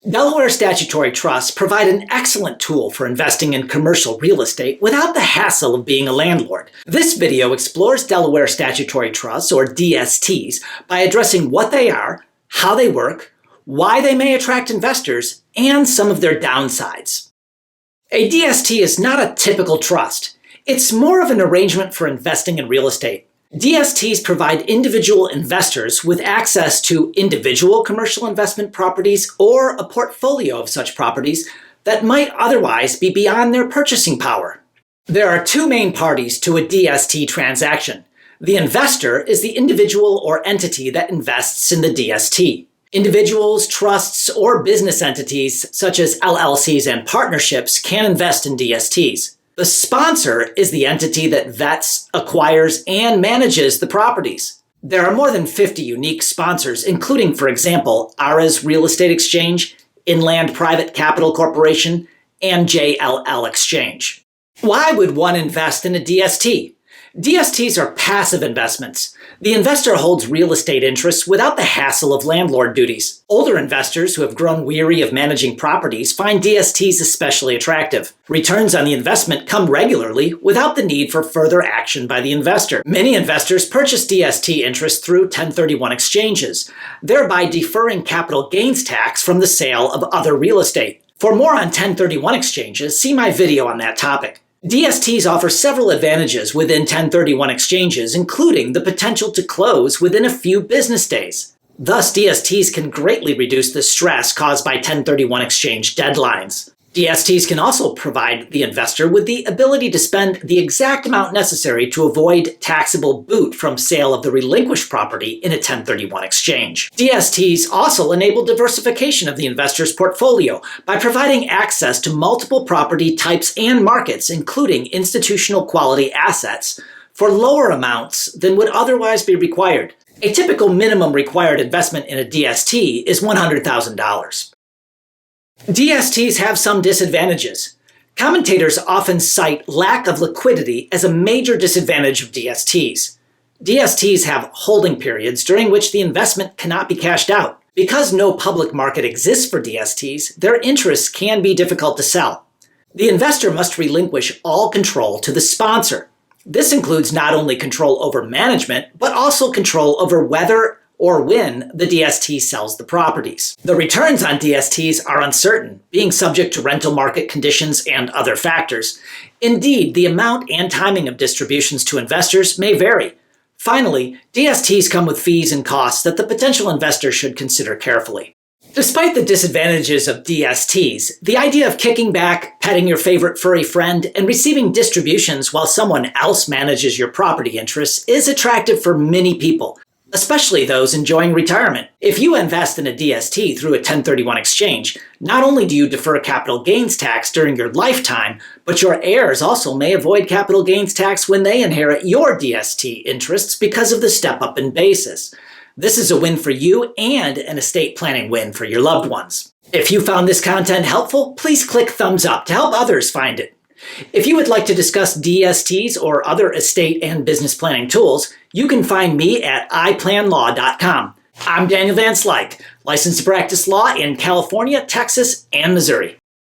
Delaware Statutory Trusts provide an excellent tool for investing in commercial real estate without the hassle of being a landlord. This video explores Delaware Statutory Trusts, or DSTs, by addressing what they are, how they work, why they may attract investors, and some of their downsides. A DST is not a typical trust. It's more of an arrangement for investing in real estate. DSTs provide individual investors with access to individual commercial investment properties or a portfolio of such properties that might otherwise be beyond their purchasing power. There are two main parties to a DST transaction. The investor is the individual or entity that invests in the DST. Individuals, trusts, or business entities such as LLCs and partnerships can invest in DSTs. The sponsor is the entity that vets, acquires, and manages the properties. There are more than 50 unique sponsors, including, for example, ARA's Real Estate Exchange, Inland Private Capital Corporation, and JLL Exchange. Why would one invest in a DST? DSTs are passive investments. The investor holds real estate interests without the hassle of landlord duties. Older investors who have grown weary of managing properties find DSTs especially attractive. Returns on the investment come regularly without the need for further action by the investor. Many investors purchase DST interests through 1031 exchanges, thereby deferring capital gains tax from the sale of other real estate. For more on 1031 exchanges, see my video on that topic. DSTs offer several advantages within 1031 exchanges, including the potential to close within a few business days. Thus, DSTs can greatly reduce the stress caused by 1031 exchange deadlines. DSTs can also provide the investor with the ability to spend the exact amount necessary to avoid taxable boot from sale of the relinquished property in a 1031 exchange. DSTs also enable diversification of the investor's portfolio by providing access to multiple property types and markets, including institutional quality assets, for lower amounts than would otherwise be required. A typical minimum required investment in a DST is $100,000. DSTs have some disadvantages. Commentators often cite lack of liquidity as a major disadvantage of DSTs. DSTs have holding periods during which the investment cannot be cashed out. Because no public market exists for DSTs, their interests can be difficult to sell. The investor must relinquish all control to the sponsor. This includes not only control over management, but also control over whether or when the DST sells the properties. The returns on DSTs are uncertain, being subject to rental market conditions and other factors. Indeed, the amount and timing of distributions to investors may vary. Finally, DSTs come with fees and costs that the potential investor should consider carefully. Despite the disadvantages of DSTs, the idea of kicking back, petting your favorite furry friend, and receiving distributions while someone else manages your property interests is attractive for many people, especially those enjoying retirement. If you invest in a DST through a 1031 exchange, not only do you defer capital gains tax during your lifetime, but your heirs also may avoid capital gains tax when they inherit your DST interests because of the step-up in basis. This is a win for you and an estate planning win for your loved ones. If you found this content helpful, please click thumbs up to help others find it. If you would like to discuss DSTs or other estate and business planning tools, you can find me at iplanlaw.com. I'm Daniel Van Slyke, licensed to practice law in California, Texas, and Missouri.